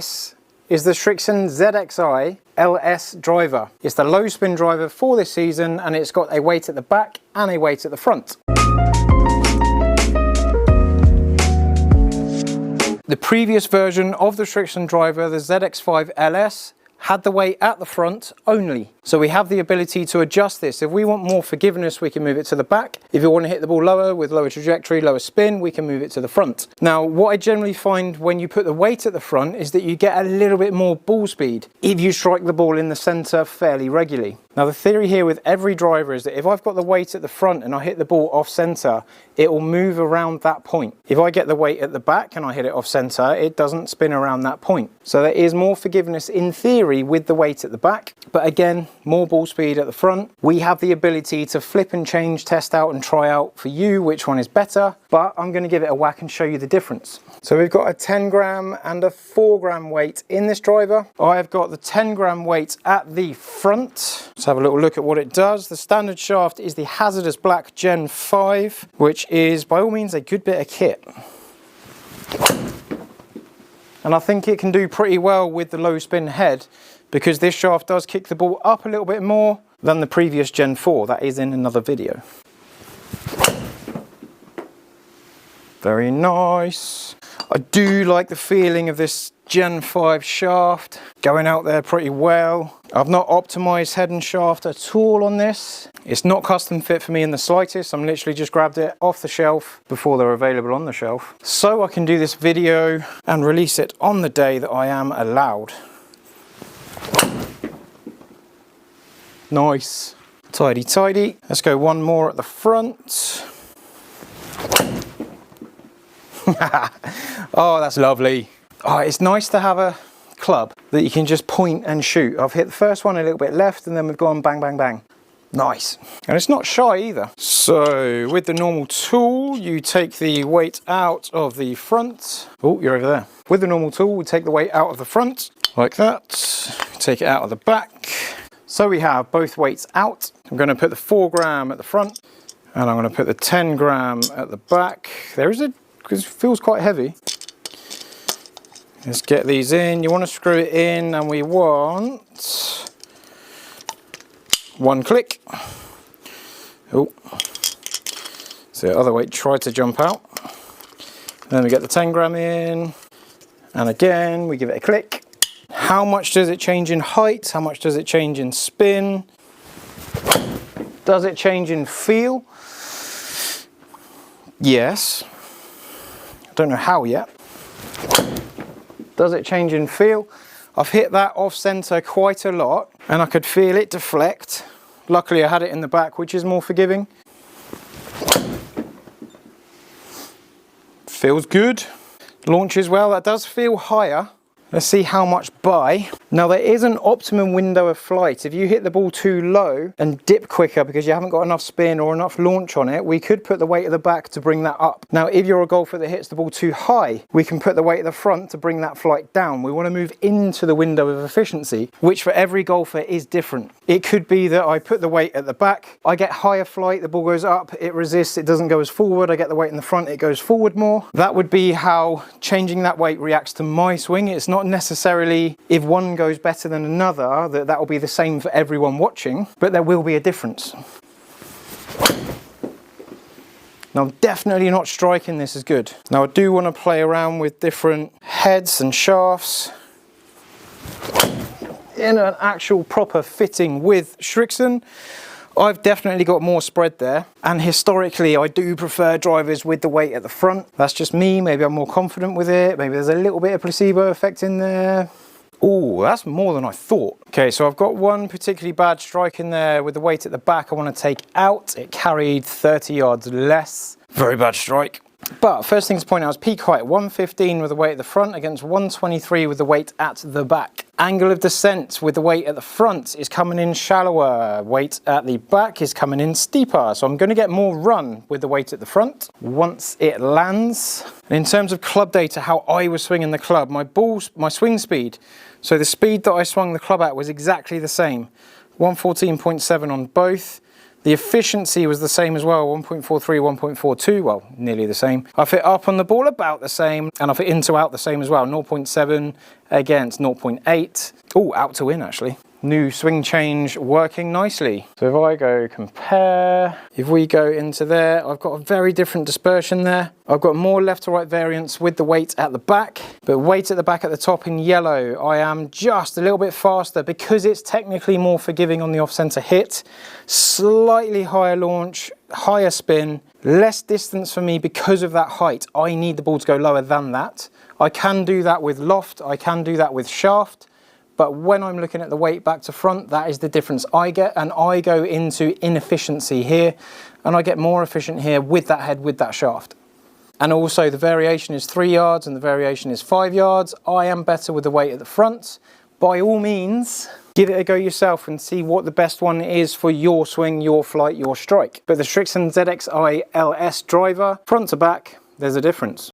This is the Srixon ZXi LS Driver. It's the low spin driver for this season, and it's got a weight at the back and a weight at the front. The previous version of the Srixon driver, the ZXi LS, had the weight at the front only. So we have the ability to adjust this. If we want more forgiveness, we can move it to the back. If you want to hit the ball lower with lower trajectory, lower spin, we can move it to the front. Now, what I generally find when you put the weight at the front is that you get a little bit more ball speed if you strike the ball in the center fairly regularly. Now, the theory here with every driver is that if I've got the weight at the front and I hit the ball off center, it will move around that point. If I get the weight at the back and I hit it off center, it doesn't spin around that point. So there is more forgiveness in theory with the weight at the back, but again, more ball speed at the front. We have the ability to flip and change, test out and try out for you which one is better, but I'm going to give it a whack and show you the difference. So we've got a 10 gram and a 4 gram weight in this driver. I've got the 10 gram weight at the front. Let's have a little look at what it does. The standard shaft is the Hazardous Black Gen 5, which is by all means a good bit of kit. And I think it can do pretty well with the low spin head, because this shaft does kick the ball up a little bit more than the previous Gen 4. That is in another video. Very nice. I do like the feeling of this Gen 5 shaft going out there pretty well. I've not optimized head and shaft at all on this. It's not custom fit for me in the slightest. I'm literally just grabbed it off the shelf before they're available on the shelf, so I can do this video and release it on the day that I am allowed. Nice. Tidy, tidy. Let's go one more at the front. Oh, that's lovely. Oh, it's nice to have a club that you can just point and shoot. I've hit the first one a little bit left and then we've gone bang, bang, bang. Nice. And it's not shy either. So with the normal tool, you take the weight out of the front. Oh, you're over there. With the normal tool, we take the weight out of the front like that. Take it out of the back. So we have both weights out. I'm going to put the 4 gram at the front and I'm going to put the 10 gram at the back. Because it feels quite heavy. Let's get these in. You want to screw it in, and we want 1 click. Oh, so the other weight tried to jump out. Then we get the 10 gram in, and again we give it a click. How much does it change in height? How much does it change in spin? Does it change in feel? Yes. I don't know how yet. Does it change in feel? I've hit that off center quite a lot and I could feel it deflect. Luckily I had it in the back, which is more forgiving. Feels good. Launches well. That does feel higher. Let's see how much by. Now there is an optimum window of flight. If you hit the ball too low and dip quicker because you haven't got enough spin or enough launch on it, we could put the weight at the back to bring that up. Now if you're a golfer that hits the ball too high, we can put the weight at the front to bring that flight down. We want to move into the window of efficiency, which for every golfer is different. It could be that I put the weight at the back, I get higher flight, the ball goes up, it resists, it doesn't go as forward, I get the weight in the front, it goes forward more. That would be how changing that weight reacts to my swing. It's not necessarily if one goes better than another that will be the same for everyone watching, but there will be a difference. Now definitely not striking this as good. Now I do want to play around with different heads and shafts in an actual proper fitting with Srixon. I've definitely got more spread there, and historically I do prefer drivers with the weight at the front. That's just me. Maybe I'm more confident with it. Maybe there's a little bit of placebo effect in there. Oh, that's more than I thought. Okay, so I've got one particularly bad strike in there with the weight at the back I want to take out. It carried 30 yards less. Very bad strike. But first thing to point out is peak height, 115 with the weight at the front against 123 with the weight at the back. Angle of descent with the weight at the front is coming in shallower. Weight at the back is coming in steeper. So I'm going to get more run with the weight at the front once it lands. And in terms of club data, how I was swinging the club, my swing speed, so the speed that I swung the club at was exactly the same. 114.7 on both. The efficiency was the same as well, 1.43, 1.42, well, nearly the same. Off it up on the ball about the same, and off it in to out the same as well, 0.7 against 0.8. Oh, out to in actually. New swing change working nicely. So if I go compare, if we go into there, I've got a very different dispersion there. I've got more left to right variance with the weight at the back, but weight at the back at the top in yellow, I am just a little bit faster because it's technically more forgiving on the off-center hit. Slightly higher launch, higher spin, less distance for me because of that height. I need the ball to go lower than that. I can do that with loft, I can do that with shaft. But when I'm looking at the weight back to front, that is the difference I get, and I go into inefficiency here, and I get more efficient here with that head, with that shaft. And also the variation is 3 yards and the variation is 5 yards. I am better with the weight at the front. By all means, give it a go yourself and see what the best one is for your swing, your flight, your strike. But the Srixon ZXi LS Driver, front to back, there's a difference.